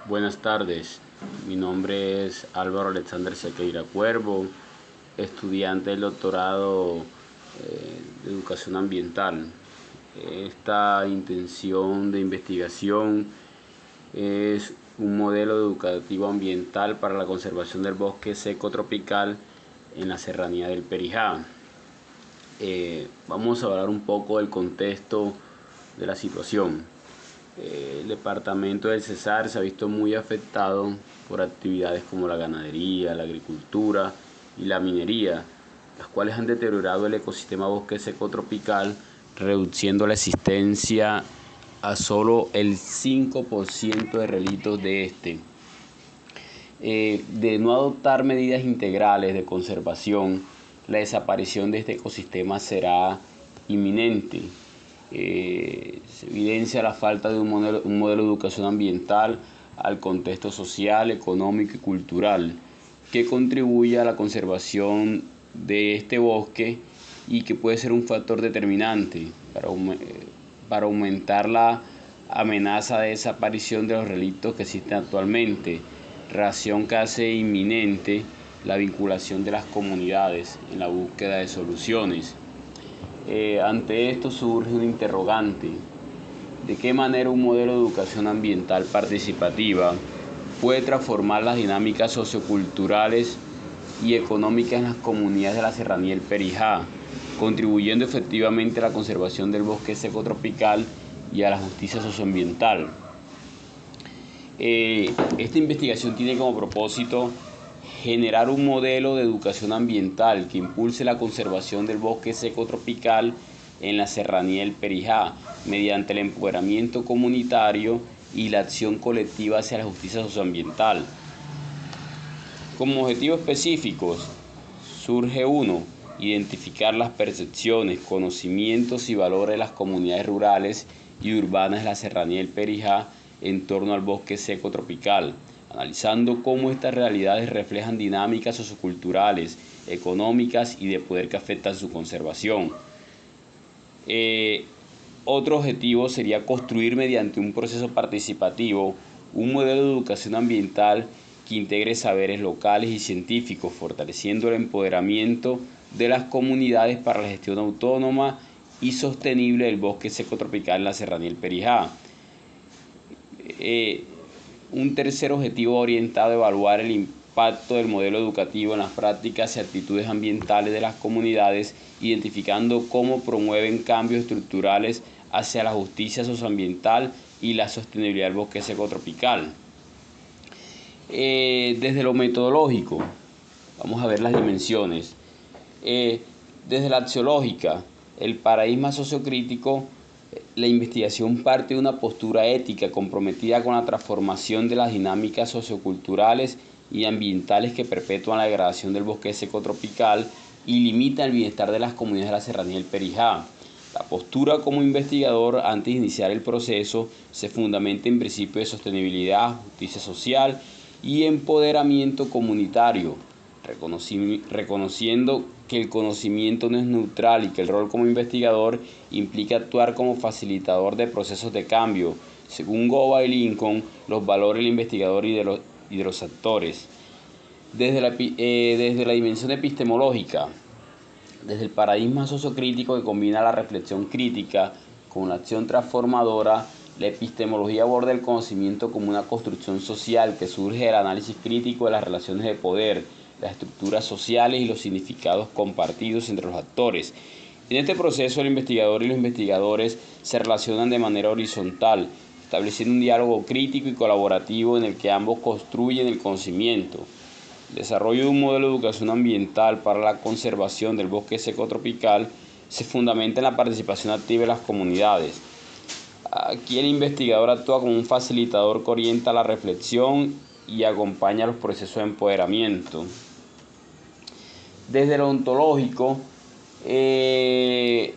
Buenas tardes, mi nombre es Álvaro Alexander Sequeira Cuervo, estudiante del doctorado de Educación Ambiental. Esta intención de investigación es un modelo educativo ambiental para la conservación del bosque seco tropical en la serranía del Perijá. Vamos a hablar un poco del contexto de la situación. El departamento del Cesar se ha visto muy afectado por actividades como la ganadería, la agricultura y la minería, las cuales han deteriorado el ecosistema bosque seco tropical, reduciendo la existencia a solo el 5% de relictos de este. De no adoptar medidas integrales de conservación, la desaparición de este ecosistema será inminente. Se evidencia la falta de un modelo de educación ambiental al contexto social, económico y cultural que contribuya a la conservación de este bosque y que puede ser un factor determinante para aumentar la amenaza de desaparición de los relictos que existen actualmente, razón que hace inminente la vinculación de las comunidades en la búsqueda de soluciones. Ante esto surge un interrogante: ¿de qué manera un modelo de educación ambiental participativa puede transformar las dinámicas socioculturales y económicas en las comunidades de la serranía del Perijá, contribuyendo efectivamente a la conservación del bosque seco tropical y a la justicia socioambiental? Esta investigación tiene como propósito generar un modelo de educación ambiental que impulse la conservación del bosque seco tropical en la serranía del Perijá mediante el empoderamiento comunitario y la acción colectiva hacia la justicia socioambiental. Como objetivos específicos surge uno: identificar las percepciones, conocimientos y valores de las comunidades rurales y urbanas de la serranía del Perijá en torno al bosque seco tropical, analizando cómo estas realidades reflejan dinámicas socioculturales, económicas y de poder que afectan su conservación. Otro objetivo sería construir mediante un proceso participativo un modelo de educación ambiental que integre saberes locales y científicos, fortaleciendo el empoderamiento de las comunidades para la gestión autónoma y sostenible del bosque seco tropical en la serranía del Perijá. Un tercer objetivo orientado a evaluar el impacto del modelo educativo en las prácticas y actitudes ambientales de las comunidades, identificando cómo promueven cambios estructurales hacia la justicia socioambiental y la sostenibilidad del bosque seco tropical. Desde lo metodológico, vamos a ver las dimensiones. Desde la axiológica, el paradigma sociocrítico, la investigación parte de una postura ética comprometida con la transformación de las dinámicas socioculturales y ambientales que perpetúan la degradación del bosque seco tropical y limitan el bienestar de las comunidades de la serranía del Perijá. La postura como investigador antes de iniciar el proceso se fundamenta en principios de sostenibilidad, justicia social y empoderamiento comunitario, reconociendo que el conocimiento no es neutral y que el rol como investigador implica actuar como facilitador de procesos de cambio, según Gova y Lincoln, los valores del investigador y de los actores. Desde la dimensión epistemológica, desde el paradigma sociocrítico que combina la reflexión crítica con la acción transformadora, la epistemología aborda el conocimiento como una construcción social que surge del análisis crítico de las relaciones de poder, las estructuras sociales y los significados compartidos entre los actores. En este proceso, el investigador y los investigadores se relacionan de manera horizontal, estableciendo un diálogo crítico y colaborativo en el que ambos construyen el conocimiento. El desarrollo de un modelo de educación ambiental para la conservación del bosque seco tropical se fundamenta en la participación activa de las comunidades. Aquí el investigador actúa como un facilitador que orienta la reflexión y acompaña los procesos de empoderamiento. Desde lo ontológico, desde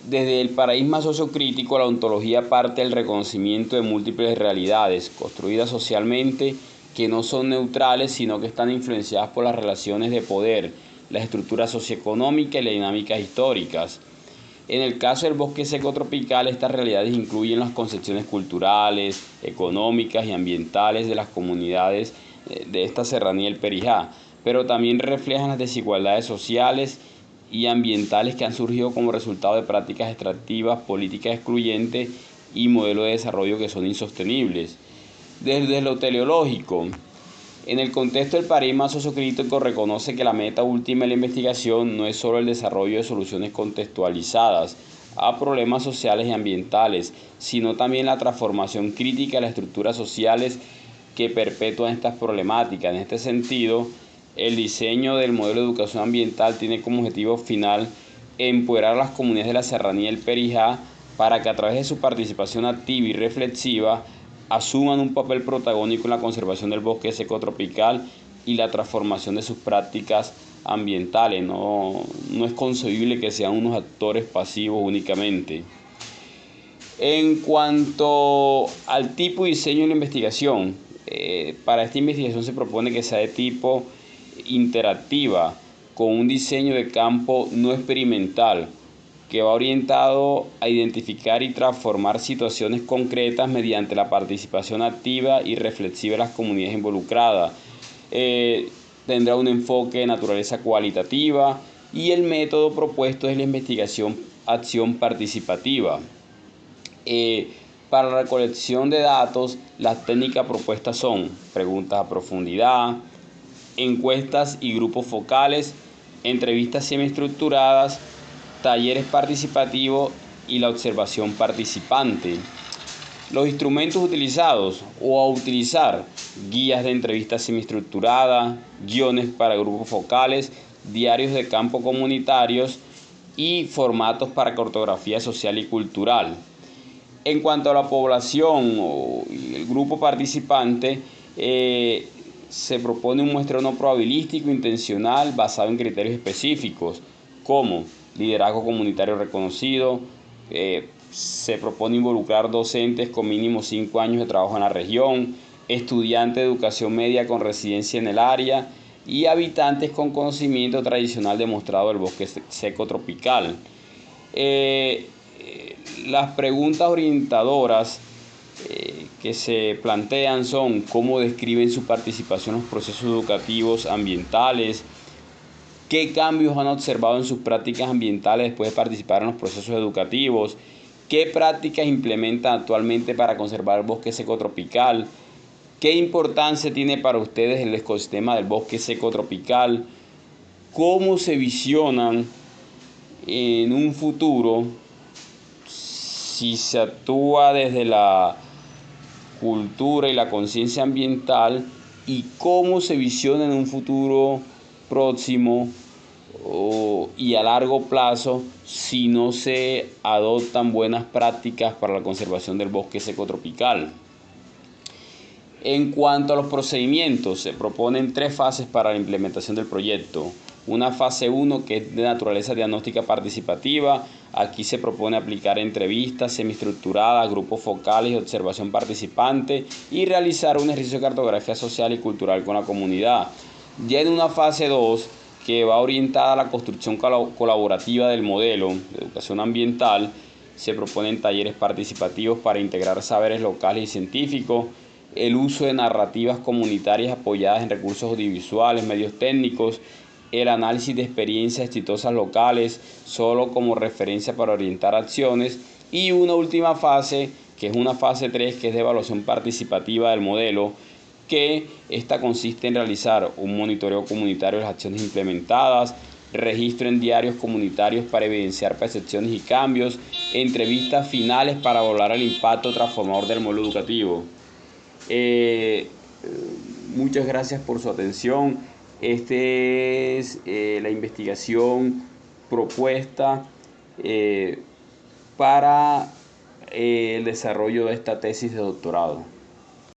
el paradigma sociocrítico, la ontología parte del reconocimiento de múltiples realidades construidas socialmente que no son neutrales, sino que están influenciadas por las relaciones de poder, las estructuras socioeconómicas y las dinámicas históricas. En el caso del bosque seco tropical, estas realidades incluyen las concepciones culturales, económicas y ambientales de las comunidades de esta serranía del Perijá, pero también reflejan las desigualdades sociales y ambientales que han surgido como resultado de prácticas extractivas, políticas excluyentes y modelos de desarrollo que son insostenibles. Desde lo teleológico, en el contexto del paradigma sociocrítico reconoce que la meta última de la investigación no es solo el desarrollo de soluciones contextualizadas a problemas sociales y ambientales, sino también la transformación crítica de las estructuras sociales que perpetúan estas problemáticas. En este sentido, el diseño del modelo de educación ambiental tiene como objetivo final empoderar a las comunidades de la serranía del Perijá para que a través de su participación activa y reflexiva asuman un papel protagónico en la conservación del bosque seco tropical y la transformación de sus prácticas ambientales. No es concebible que sean unos actores pasivos únicamente. En cuanto al tipo y diseño de la investigación, para esta investigación se propone que sea de tipo interactiva, con un diseño de campo no experimental, que va orientado a identificar y transformar situaciones concretas mediante la participación activa y reflexiva de las comunidades involucradas. Tendrá un enfoque de naturaleza cualitativa y el método propuesto es la investigación-acción participativa. Para la recolección de datos, las técnicas propuestas son preguntas a profundidad, encuestas y grupos focales, entrevistas semiestructuradas, talleres participativos y la observación participante. Los instrumentos utilizados o a utilizar: guías de entrevistas semiestructuradas, guiones para grupos focales, diarios de campo comunitarios y formatos para cartografía social y cultural. En cuanto a la población o el grupo participante, se propone un muestreo no probabilístico intencional basado en criterios específicos como liderazgo comunitario reconocido. Se propone involucrar docentes con mínimo 5 años de trabajo en la región, estudiantes de educación media con residencia en el área y habitantes con conocimiento tradicional demostrado del bosque seco tropical. Las preguntas orientadoras que se plantean son: ¿cómo describen su participación en los procesos educativos ambientales? ¿Qué cambios han observado en sus prácticas ambientales después de participar en los procesos educativos? ¿Qué prácticas implementan actualmente para conservar el bosque seco tropical? ¿Qué importancia tiene para ustedes el ecosistema del bosque seco tropical? ¿Cómo se visionan en un futuro si se actúa desde la cultura y la conciencia ambiental? ¿Y cómo se visiona en un futuro próximo y a largo plazo si no se adoptan buenas prácticas para la conservación del bosque seco tropical? En cuanto a los procedimientos, se proponen 3 fases para la implementación del proyecto. Una fase 1 que es de naturaleza diagnóstica participativa. Aquí se propone aplicar entrevistas semiestructuradas, grupos focales y observación participante y realizar un ejercicio de cartografía social y cultural con la comunidad. Ya en una fase 2 que va orientada a la construcción colaborativa del modelo de educación ambiental, se proponen talleres participativos para integrar saberes locales y científicos, el uso de narrativas comunitarias apoyadas en recursos audiovisuales, medios técnicos, el análisis de experiencias exitosas locales solo como referencia para orientar acciones, y una última fase que es una fase 3 que es de evaluación participativa del modelo, que esta consiste en realizar un monitoreo comunitario de las acciones implementadas, registro en diarios comunitarios para evidenciar percepciones y cambios, entrevistas finales para evaluar el impacto transformador del modelo educativo. Muchas gracias por su atención. Esta es la investigación propuesta para el desarrollo de esta tesis de doctorado.